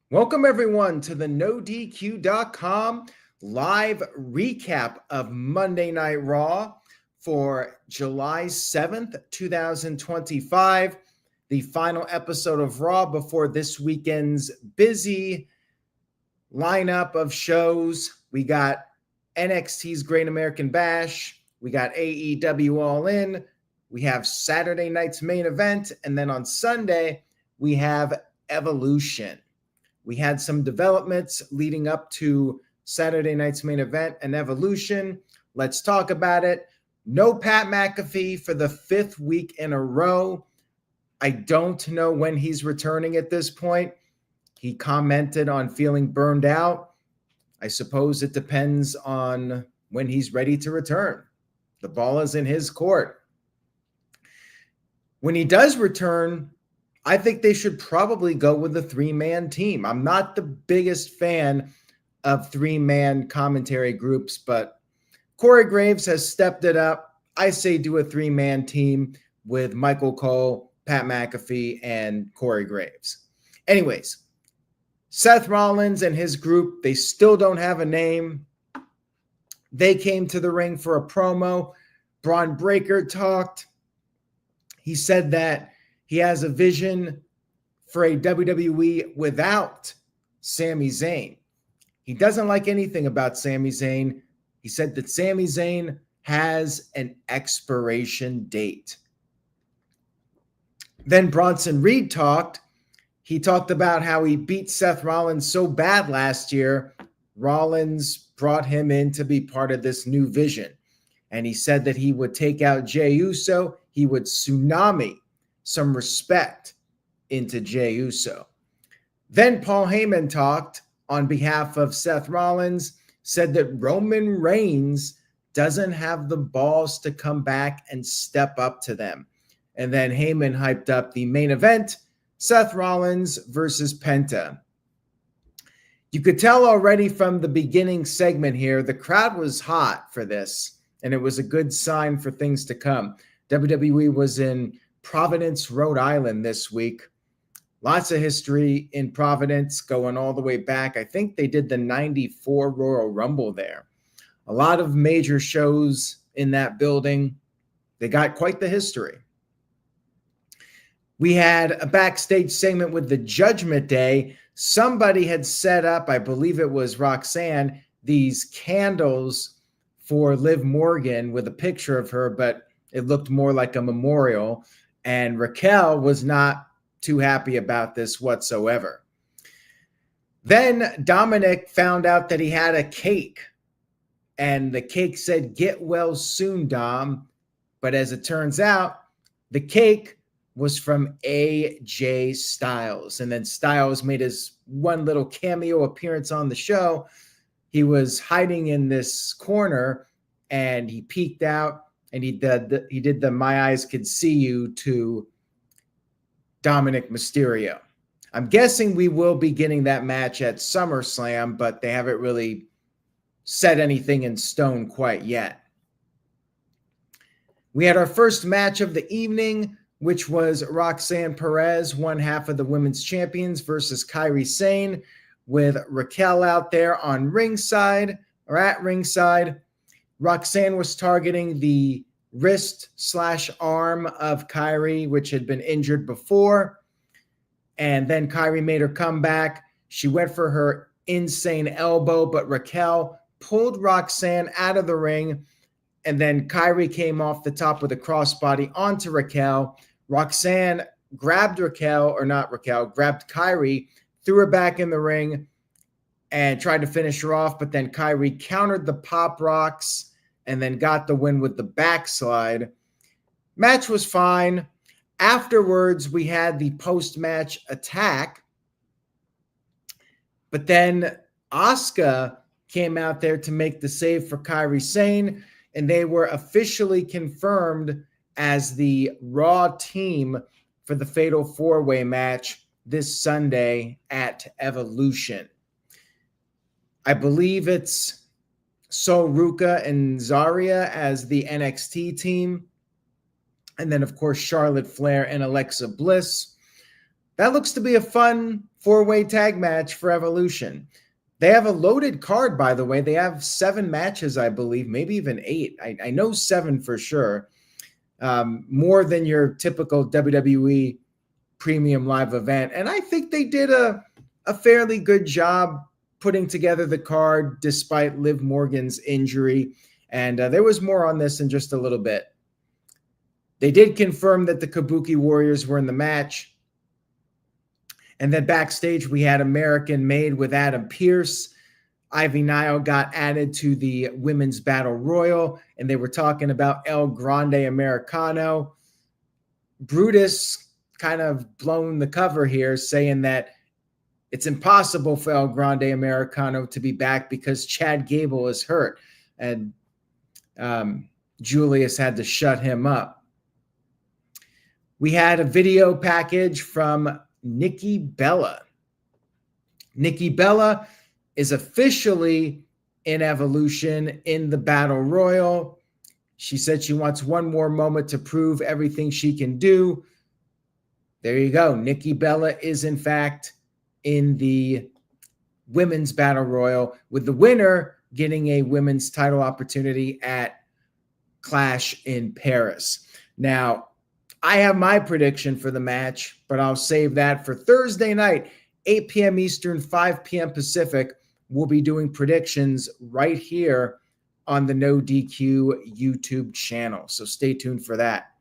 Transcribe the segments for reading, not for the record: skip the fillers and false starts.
Welcome, everyone, to the NoDQ.com live recap of Monday Night Raw for July 7th, 2025, the final episode of Raw before this weekend's busy lineup of shows. We got NXT's Great American Bash, we got AEW All In, we have Saturday night's main event, and then on Sunday, we have Evolution. We had some developments leading up to Saturday night's main event and Evolution. Let's talk about it. No Pat McAfee for the fifth week in a row. I don't know when he's returning at this point. He commented on feeling burned out. I suppose it depends on when he's ready to return. The ball is in his court. When he does return, I think they should probably go with a three-man team. I'm not the biggest fan of three-man commentary groups, but Corey Graves has stepped it up. I say do a three-man team with Michael Cole, Pat McAfee, and Corey Graves. Anyways, Seth Rollins and his group, they still don't have a name. They came to the ring for a promo. Braun Breaker talked. He said that he has a vision for a WWE without Sami Zayn. He doesn't like anything about Sami Zayn. He said that Sami Zayn has an expiration date. Then Bronson Reed talked. He talked about how he beat Seth Rollins so bad last year, Rollins brought him in to be part of this new vision. And he said that he would take out Jey Uso. He would tsunami some respect into Jey Uso. Then Paul Heyman talked on behalf of Seth Rollins, said that Roman Reigns doesn't have the balls to come back and step up to them. And then Heyman hyped up the main event, Seth Rollins versus Penta. You could tell already from the beginning segment here, the crowd was hot for this, and it was a good sign for things to come. WWE was in Providence, Rhode Island this week. Lots of history in Providence going all the way back. I think they did the 94 Royal Rumble there. A lot of major shows in that building. They got quite the history. We had a backstage segment with the Judgment Day. Somebody had set up, I believe it was Roxanne, these candles for Liv Morgan with a picture of her, but it looked more like a memorial. And Raquel was not too happy about this whatsoever. Then Dominic found out that he had a cake. And the cake said, "Get well soon, Dom." But as it turns out, the cake was from AJ Styles. And then Styles made his one little cameo appearance on the show. He was hiding in this corner, and he peeked out. And he did the "My Eyes Could See You" to Dominic Mysterio. I'm guessing we will be getting that match at SummerSlam, but they haven't really set anything in stone quite yet. We had our first match of the evening, which was Roxanne Perez, one half of the women's champions, versus Kairi Sane, with Raquel out there on ringside, or at ringside. Roxanne was targeting the wrist/arm of Kairi, which had been injured before. And then Kairi made her comeback. She went for her insane elbow, but Raquel pulled Roxanne out of the ring. And then Kairi came off the top with a crossbody onto Raquel. Roxanne grabbed grabbed Kairi, threw her back in the ring, and tried to finish her off, but then Kairi countered the pop rocks and then got the win with the backslide. Match was fine. Afterwards, we had the post-match attack, but then Asuka came out there to make the save for Kairi Sane, and they were officially confirmed as the Raw team for the Fatal 4-Way match this Sunday at Evolution. I believe it's Sol Ruka and Zarya as the NXT team. And then, of course, Charlotte Flair and Alexa Bliss. that looks to be a fun 4-way tag match for Evolution. They have a loaded card, by the way. They have 7 matches, I believe, maybe even 8. I know 7 for sure. More than your typical WWE premium live event. And I think they did a fairly good job putting together the card despite Liv Morgan's injury. And there was more on this in just a little bit. They did confirm that the Kabuki Warriors were in the match. And then backstage, we had American Made with Adam Pearce. Ivy Nile got added to the Women's Battle Royal, and they were talking about El Grande Americano. Brutus kind of blown the cover here, saying that it's impossible for El Grande Americano to be back because Chad Gable is hurt. And Julius had to shut him up. We had a video package from Nikki Bella. Nikki Bella is officially in Evolution in the Battle Royal. She said she wants one more moment to prove everything she can do. There you go. Nikki Bella is, in fact, in the Women's Battle Royal, with the winner getting a women's title opportunity at Clash in Paris. Now, I have my prediction for the match, but I'll save that for Thursday night, 8 p.m. Eastern, 5 p.m. Pacific. We'll be doing predictions right here on the No DQ YouTube channel. So stay tuned for that.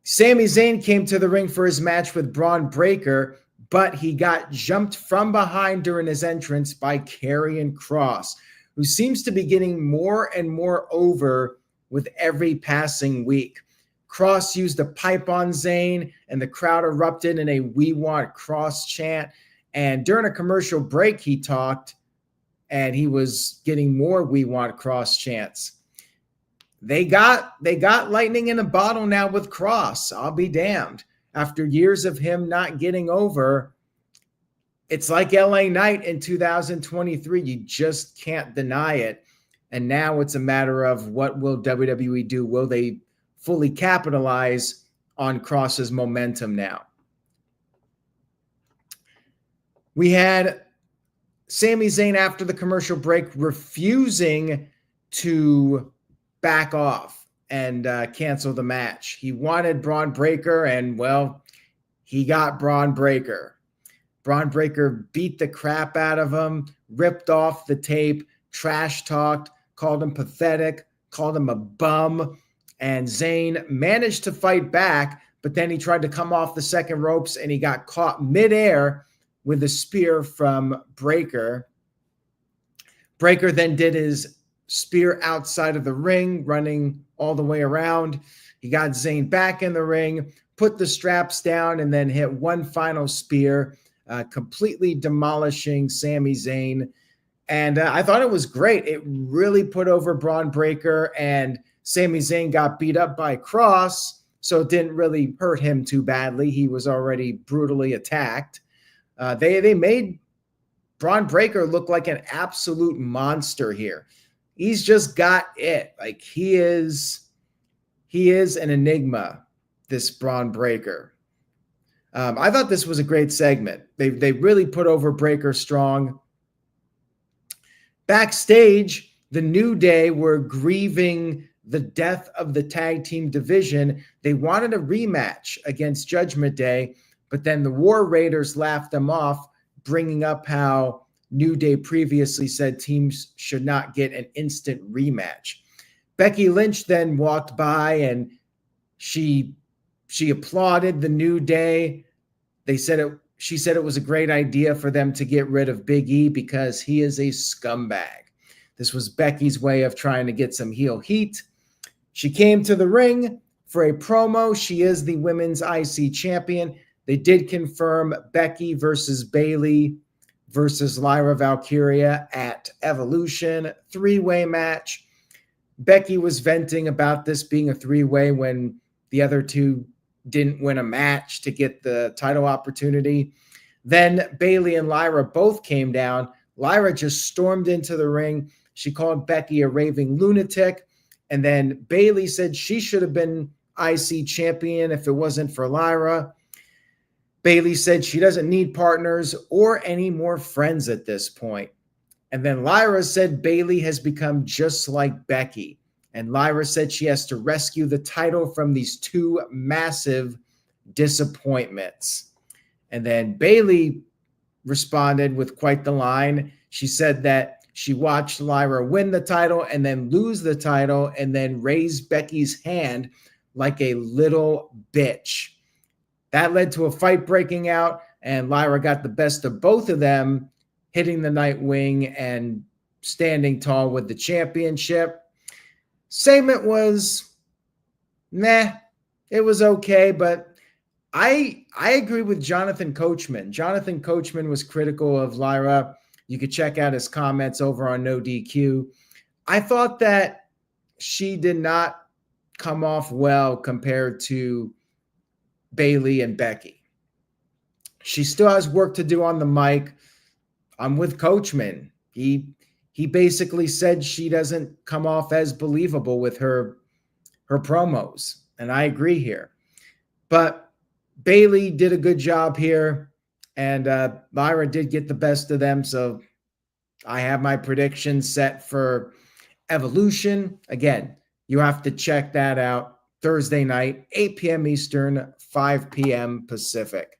Sami Zayn came to the ring for his match with Bron Breakker, but he got jumped from behind during his entrance by Karrion Kross, who seems to be getting more and more over with every passing week. Kross used a pipe on Zayn, and the crowd erupted in a "We Want Kross" chant. And during a commercial break, he talked, and he was getting more "We Want Kross" chants. They got lightning in a bottle now with Kross. I'll be damned. After years of him not getting over, it's like LA Knight in 2023. You just can't deny it. And now it's a matter of, what will WWE do? Will they fully capitalize on Kross's momentum now? We had Sami Zayn after the commercial break refusing to back off and cancel the match. He wanted Bron Breakker, and, well, he got Bron Breakker. Bron Breakker beat the crap out of him, ripped off the tape, trash talked, called him pathetic, called him a bum. And Zayn managed to fight back, but then he tried to come off the second ropes, and he got caught midair with a spear from Breakker. Breakker then did his spear outside of the ring, running all the way around. He got Zayn back in the ring, put the straps down, and then hit one final spear, completely demolishing Sami Zayn. And I thought it was great. It really put over Bron Breakker, and Sami Zayn got beat up by Kross, so it didn't really hurt him too badly. He was already brutally attacked. They made Bron Breakker look like an absolute monster here. He's just got it. Like, he is an enigma, this Bron Breakker. I thought this was a great segment. They really put over Breakker strong. Backstage, the New Day were grieving the death of the tag team division. They wanted a rematch against Judgment Day, but then the War Raiders laughed them off, bringing up how New Day previously said teams should not get an instant rematch. Becky Lynch then walked by, and she applauded the New Day. She said it was a great idea for them to get rid of Big E because he is a scumbag. This was Becky's way of trying to get some heel heat. She came to the ring for a promo. She is the women's IC champion. They did confirm Becky versus Bayley versus Lyra Valkyria at Evolution, 3-way match. Becky was venting about this being a 3-way when the other two didn't win a match to get the title opportunity. Then Bayley and Lyra both came down. Lyra just stormed into the ring. She called Becky a raving lunatic. And then Bayley said she should have been IC champion if it wasn't for Lyra. Bayley said she doesn't need partners or any more friends at this point. And then Lyra said Bayley has become just like Becky. And Lyra said she has to rescue the title from these two massive disappointments. And then Bayley responded with quite the line. She said that she watched Lyra win the title and then lose the title and then raise Becky's hand like a little bitch. That led to a fight breaking out, and Lyra got the best of both of them, hitting the Nightwing and standing tall with the championship. Segment was meh. It was okay, but I agree with Jonathan Coachman. Jonathan Coachman was critical of Lyra. You could check out his comments over on No DQ. I thought that she did not come off well compared to Bayley and Becky. She still has work to do on the mic. I'm with Coachman. He basically said she doesn't come off as believable with her promos, and I agree here. But Bayley did a good job here, and Lyra did get the best of them, so I have my predictions set for Evolution. Again, you have to check that out Thursday night, 8 p.m. Eastern, 5 p.m. Pacific.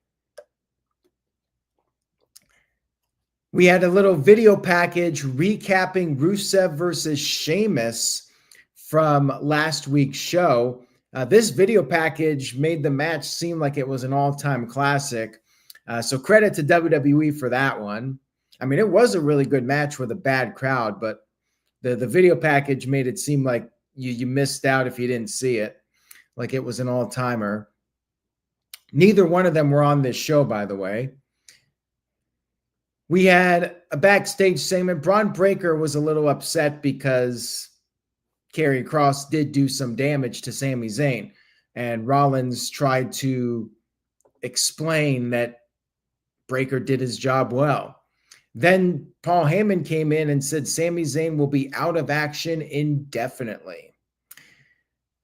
We had a little video package recapping Rusev versus Sheamus from last week's show. This video package made the match seem like it was an all-time classic. So credit to WWE for that one. I mean, it was a really good match with a bad crowd, but the video package made it seem like you missed out if you didn't see it, like it was an all-timer. Neither one of them were on this show, by the way. We had a backstage segment. Braun Breaker was a little upset because Karrion Kross did do some damage to Sami Zayn, and Rollins tried to explain that Breaker did his job well. Then Paul Heyman came in and said Sami Zayn will be out of action indefinitely.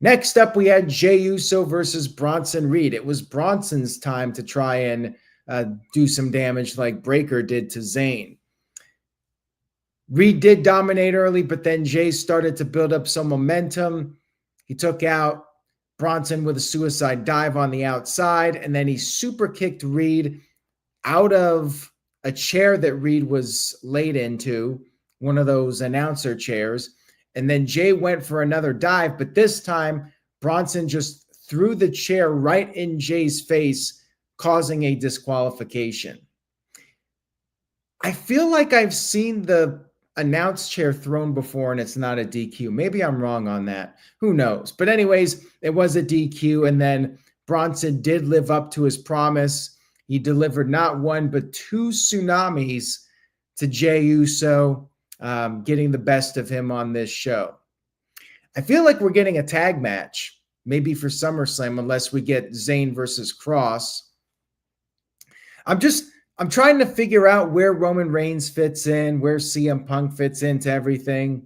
Next up, we had Jey Uso versus Bronson Reed. It was Bronson's time to try and do some damage like Breaker did to Zayn. Reed did dominate early, but then Jey started to build up some momentum. He took out Bronson with a suicide dive on the outside, and then he super kicked Reed out of a chair that Reed was laid into, one of those announcer chairs. And then Jey went for another dive, but this time Bronson just threw the chair right in Jey's face, causing a disqualification. I feel like I've seen the announce chair thrown before and it's not a DQ. Maybe I'm wrong on that. Who knows? But anyways, it was a DQ, and then Bronson did live up to his promise. He delivered not one, but two tsunamis to Jey Uso, getting the best of him on this show. I feel like we're getting a tag match, maybe for SummerSlam, unless we get Zayn versus Kross. I'm trying to figure out where Roman Reigns fits in, where CM Punk fits into everything.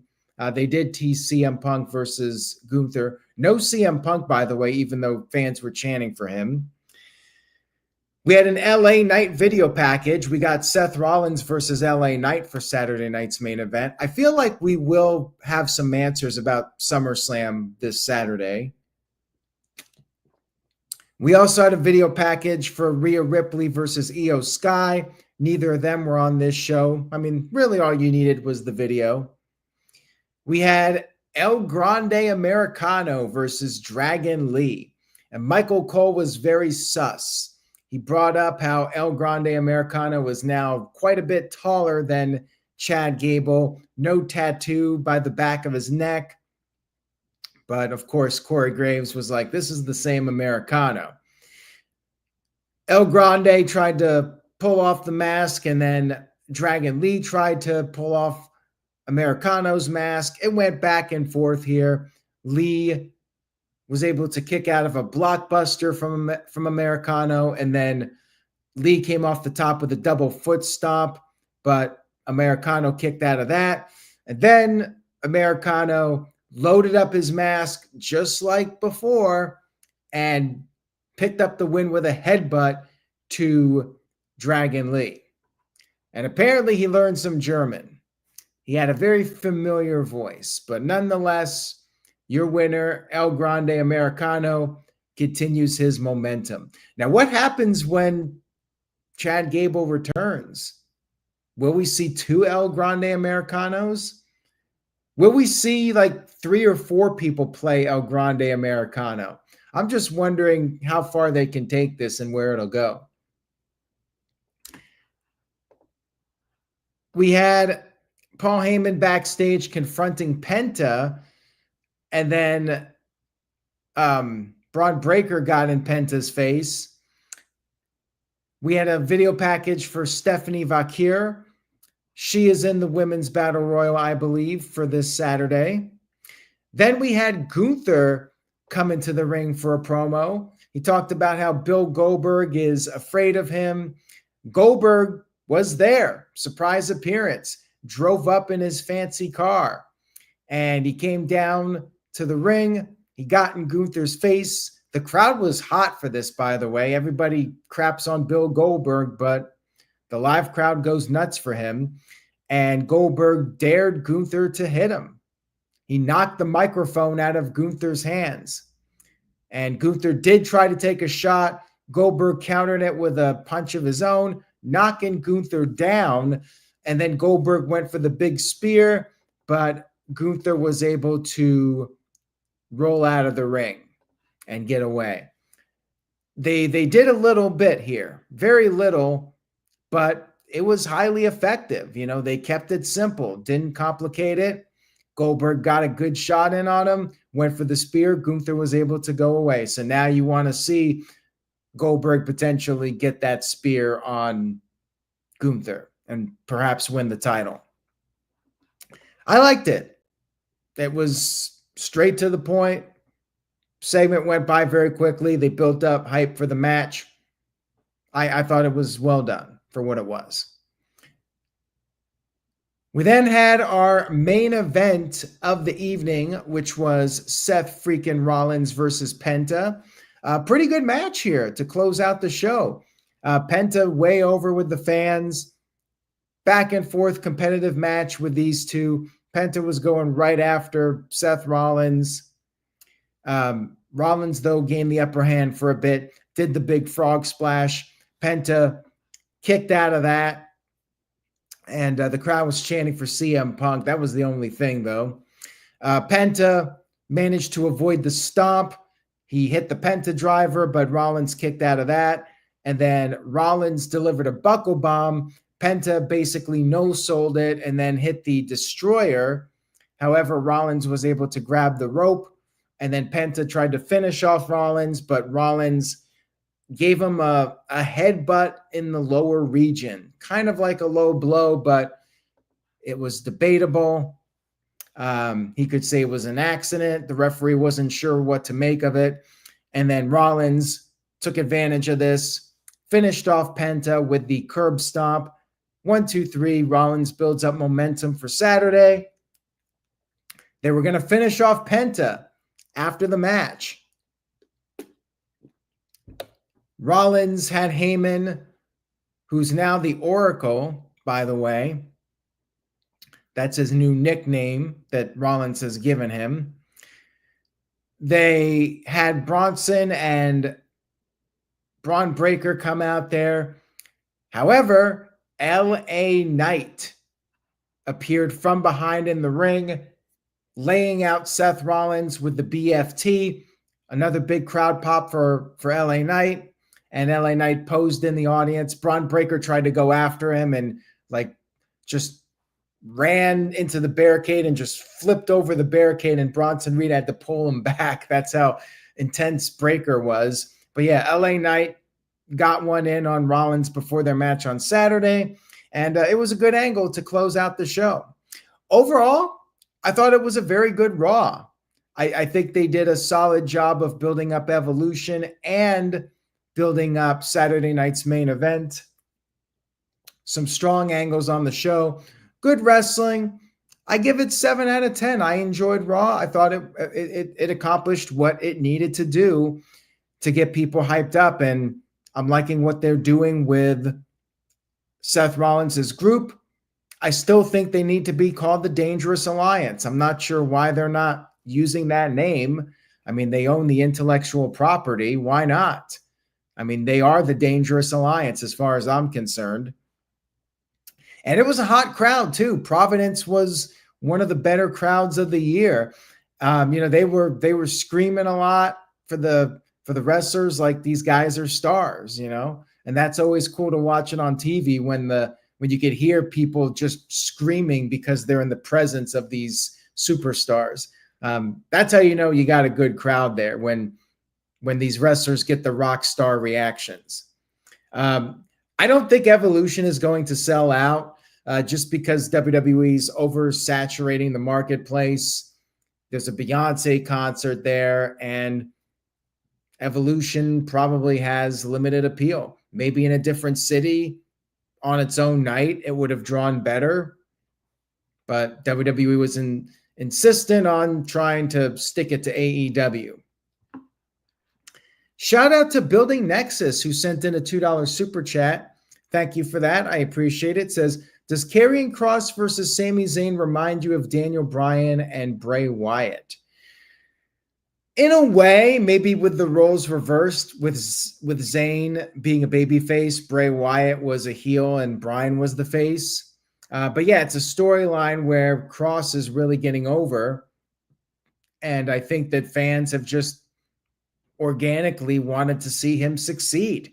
They did tease CM Punk versus Gunther. No CM Punk, by the way, even though fans were chanting for him. We had an LA Knight video package. We got Seth Rollins versus LA Knight for Saturday night's main event. I feel like we will have some answers about SummerSlam this Saturday. We also had a video package for Rhea Ripley versus Io Sky. Neither of them were on this show. I mean, really all you needed was the video. We had El Grande Americano versus Dragon Lee. And Michael Cole was very sus. He brought up how El Grande Americano was now quite a bit taller than Chad Gable. No tattoo by the back of his neck. But, of course, Corey Graves was like, this is the same Americano. El Grande tried to pull off the mask, and then Dragon Lee tried to pull off Americano's mask. It went back and forth here. Lee was able to kick out of a blockbuster from Americano, and then Lee came off the top with a double foot stomp, but Americano kicked out of that. And then Americano loaded up his mask just like before and picked up the win with a headbutt to Dragon Lee. And apparently he learned some German. He had a very familiar voice, but nonetheless, your winner, El Grande Americano, continues his momentum. Now, what happens when Chad Gable returns? Will we see 2 El Grande Americanos? Will we see like 3 or 4 people play El Grande Americano? I'm just wondering how far they can take this and where it'll go. We had Paul Heyman backstage confronting Penta, and then Braun Breaker got in Penta's face. We had a video package for Stephanie Vakir. She is in the Women's Battle Royal, I believe, for this Saturday. Then we had Gunther come into the ring for a promo. He talked about how Bill Goldberg is afraid of him. Goldberg was there, surprise appearance, drove up in his fancy car, and he came down to the ring. He got in Gunther's face. The crowd was hot for this, by the way. Everybody craps on Bill Goldberg, but the live crowd goes nuts for him. And Goldberg dared Gunther to hit him. He knocked the microphone out of Gunther's hands. And Gunther did try to take a shot. Goldberg countered it with a punch of his own, knocking Gunther down. And then Goldberg went for the big spear, but Gunther was able to roll out of the ring and get away. They did a little bit here, very little, but it was highly effective. You know, they kept it simple, didn't complicate it. Goldberg got a good shot in on him, went for the spear. Gunther was able to go away. So now you want to see Goldberg potentially get that spear on Gunther and perhaps win the title. I liked it. It was straight to the point. Segment went by very quickly. They built up hype for the match. I thought it was well done for what it was. We then had our main event of the evening, which was Seth freaking Rollins versus Penta. Pretty good match here to close out the show. Penta way over with the fans. Back and forth competitive match with these two. Penta was going right after Seth Rollins. Rollins, though, gained the upper hand for a bit, did the big frog splash. Penta kicked out of that. And the crowd was chanting for CM Punk. That was the only thing, though. Penta managed to avoid the stomp. He hit the Penta driver, but Rollins kicked out of that. And then Rollins delivered a buckle bomb. Penta basically no-sold it and then hit the destroyer. However, Rollins was able to grab the rope. And then Penta tried to finish off Rollins, but Rollins gave him a headbutt in the lower region, kind of like a low blow, but it was debatable. He could say it was an accident. The referee wasn't sure what to make of it. And then Rollins took advantage of this, finished off Penta with the curb stomp. 1, 2, 3. Rollins builds up momentum for Saturday. They were going to finish off Penta after the match. Rollins had Heyman, who's now the Oracle, by the way. That's his new nickname that Rollins has given him. They had Bronson and Bron Breakker come out there. However, LA Knight appeared from behind in the ring, laying out Seth Rollins with the BFT. Another big crowd pop for LA Knight. And LA Knight posed in the audience. Bron Breakker tried to go after him and just ran into the barricade and just flipped over the barricade, and Bronson Reed had to pull him back. That's how intense Breakker was. But yeah, LA Knight got one in on Rollins before their match on Saturday, and it was a good angle to close out the show. Overall, I thought it was a very good Raw. I think they did a solid job of building up Evolution and building up Saturday night's main event. Some strong angles on the show. Good wrestling. I give it 7 out of 10. I enjoyed Raw. I thought it accomplished what it needed to do to get people hyped up. And I'm liking what they're doing with Seth Rollins' group. I still think they need to be called the Dangerous Alliance. I'm not sure why they're not using that name. I mean, they own the intellectual property. Why not? I mean, they are the Dangerous Alliance as far as I'm concerned. And it was a hot crowd too. Providence was one of the better crowds of the year. They were screaming a lot for the wrestlers, like these guys are stars, and that's always cool to watch it on TV when you could hear people just screaming because they're in the presence of these superstars. That's how you know you got a good crowd there when these wrestlers get the rock star reactions. I don't think Evolution is going to sell out just because WWE's oversaturating the marketplace. There's a Beyonce concert there, and Evolution probably has limited appeal. Maybe in a different city on its own night, it would have drawn better. But WWE was insistent on trying to stick it to AEW. Shout out to Building Nexus, who sent in a $2 super chat. Thank you for that. I appreciate it. It says, does Karrion Kross versus Sami Zayn remind you of Daniel Bryan and Bray Wyatt? In a way, maybe with the roles reversed, with Zayn being a babyface, Bray Wyatt was a heel and Bryan was the face. But yeah, it's a storyline where Kross is really getting over. And I think that fans have just organically wanted to see him succeed.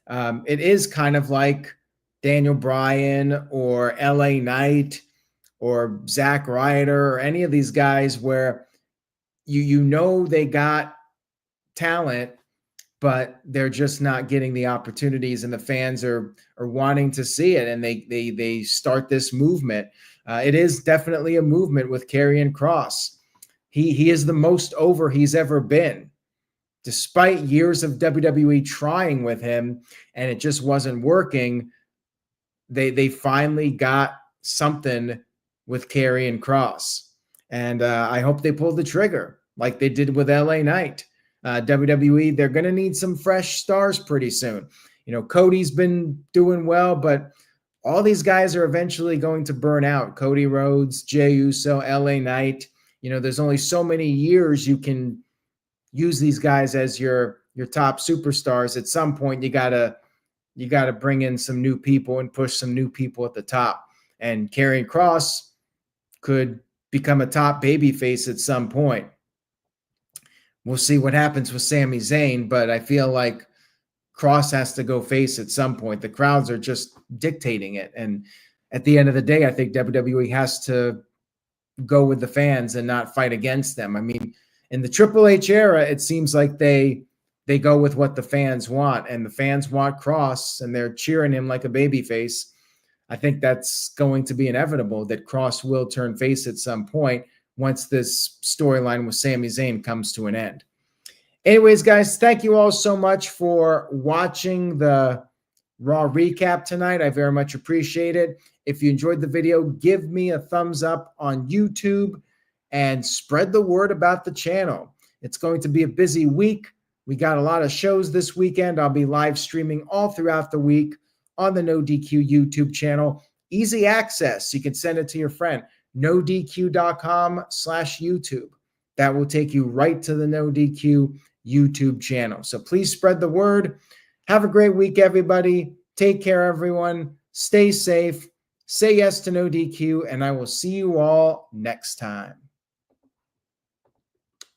It is kind of like Daniel Bryan or LA Knight or Zack Ryder or any of these guys where they got talent, but they're just not getting the opportunities, and the fans are wanting to see it, and they start this movement. It is definitely a movement with Karrion Kross. He is the most over he's ever been. Despite years of WWE trying with him and it just wasn't working, they finally got something with Karrion Kross. And I hope they pull the trigger like they did with LA Knight. WWE, they're going to need some fresh stars pretty soon. Cody's been doing well, but all these guys are eventually going to burn out. Cody Rhodes, Jey Uso, LA Knight. There's only so many years you can use these guys as your top superstars. At some point, you gotta bring in some new people and push some new people at the top. And Karrion Kross could become a top babyface at some point. We'll see what happens with Sami Zayn, but I feel like Kross has to go face at some point. The crowds are just dictating it. And at the end of the day, I think WWE has to go with the fans and not fight against them. I mean, in the Triple H era, it seems like they go with what the fans want, and the fans want Kross, and they're cheering him like a babyface. I think that's going to be inevitable, that Kross will turn face at some point once this storyline with Sami Zayn comes to an end. Anyways, guys, thank you all so much for watching the Raw recap tonight. I very much appreciate it. If you enjoyed the video, give me a thumbs up on YouTube and spread the word about the channel. It's going to be a busy week. We got a lot of shows this weekend. I'll be live streaming all throughout the week on the No DQ YouTube channel. Easy access. You can send it to your friend. NoDQ.com/YouTube. That will take you right to the No DQ YouTube channel. So please spread the word. Have a great week, everybody. Take care, everyone. Stay safe. Say yes to No DQ, and I will see you all next time.